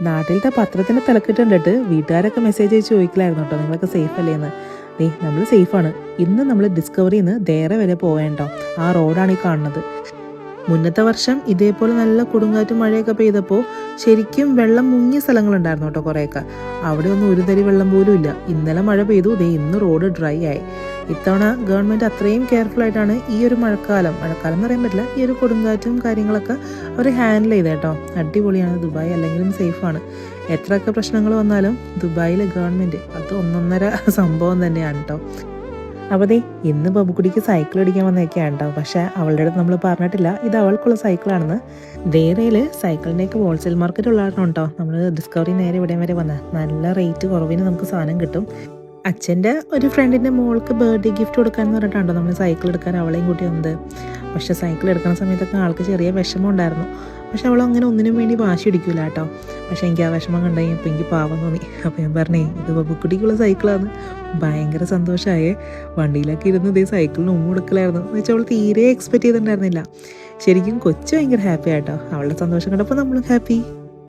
നാട്ടിലത്തെ പത്രത്തിൻ്റെ തലക്കെട്ട് കണ്ടിട്ട് വീട്ടുകാരൊക്കെ മെസ്സേജ് അയച്ച് ചോദിക്കലായിരുന്നു കേട്ടോ, നിങ്ങളൊക്കെ സേഫ് അല്ലേ എന്ന്. നമ്മൾ സേഫാണ്. ഇന്ന് നമ്മൾ ഡിസ്കവറിയിൽ നിന്ന് ദേറെ വരെ പോവേണ്ടോ, ആ റോഡാണ് ഈ കാണുന്നത്. മുന്നത്തെ വർഷം ഇതേപോലെ നല്ല കൊടുങ്കാറ്റും മഴയൊക്കെ പെയ്തപ്പോൾ ശരിക്കും വെള്ളം മുങ്ങിയ സ്ഥലങ്ങളുണ്ടായിരുന്നു കേട്ടോ കുറേയൊക്കെ. അവിടെ ഒന്നും ഒരു തരി വെള്ളം പോലും ഇല്ല. ഇന്നലെ മഴ പെയ്തു, ഇന്ന് റോഡ് ഡ്രൈ ആയി. ഇത്തവണ ഗവൺമെൻറ് അത്രയും കെയർഫുൾ ആയിട്ടാണ് ഈ ഒരു മഴക്കാലം എന്ന് പറയാൻ പറ്റില്ല, ഈ ഒരു കൊടുങ്കാറ്റും കാര്യങ്ങളൊക്കെ അവർ ഹാൻഡിൽ ചെയ്ത് കേട്ടോ. അടിപൊളിയാണ്. ദുബായ് അല്ലെങ്കിലും സേഫാണ്. എത്രയൊക്കെ പ്രശ്നങ്ങൾ വന്നാലും ദുബായിലെ ഗവൺമെൻറ് അത് ഒന്നൊന്നര സംഭവം തന്നെയാണ് കേട്ടോ. അപ്പോൾ ഇന്ന് ബബുക്കുടിക്ക് സൈക്കിൾ അടിക്കാൻ വന്നേക്കാണ് കേട്ടോ. പക്ഷേ അവളുടെ അടുത്ത് നമ്മൾ പറഞ്ഞിട്ടില്ല ഇത് അവൾക്കുള്ള സൈക്കിളാണെന്ന്. ദേറയിൽ സൈക്കിളിൻ്റെയൊക്കെ ഹോൾസെയിൽ മാർക്കറ്റ് ഉള്ളതാണ് കേട്ടോ. നമ്മൾ ഡിസ്കവറി നേരെ ഇവിടെ വരെ വന്നത്. നല്ല റേറ്റ് കുറവിന് നമുക്ക് സാധനം കിട്ടും. അച്ഛൻ്റെ ഒരു ഫ്രണ്ടിൻ്റെ മോൾക്ക് ബർത്ത്ഡേ ഗിഫ്റ്റ് കൊടുക്കാമെന്ന് പറഞ്ഞിട്ടുണ്ടോ നമ്മൾ സൈക്കിൾ എടുക്കാൻ അവളെയും കൂട്ടി വന്നത്. പക്ഷേ സൈക്കിൾ എടുക്കുന്ന സമയത്തൊക്കെ ആൾക്ക് ചെറിയ വിഷമം ഉണ്ടായിരുന്നു. പക്ഷെ അവൾ അങ്ങനെ ഒന്നിനും വേണ്ടി വാശി പിടിക്കില്ല കേട്ടോ. പക്ഷേ എനിക്ക് ആ വിഷമം കണ്ടുകഴിഞ്ഞപ്പോൾ എനിക്ക് പാവം തോന്നി. അപ്പോൾ ഞാൻ പറഞ്ഞേ ഇത് ബബുക്കുട്ടിക്കുള്ള സൈക്കിളാണ്. ഭയങ്കര സന്തോഷമായേ. വണ്ടിയിലൊക്കെ ഇരുന്ന് സൈക്കിളിന് ഉമ്മ കൊടുക്കലായിരുന്നു എന്ന് വെച്ചാൽ അവൾ തീരെ എക്സ്പെക്റ്റ് ചെയ്തിട്ടുണ്ടായിരുന്നില്ല. ശരിക്കും കൊച്ചു ഭയങ്കര ഹാപ്പി ആട്ടോ. അവളുടെ സന്തോഷം കണ്ടപ്പോൾ നമ്മളും ഹാപ്പി.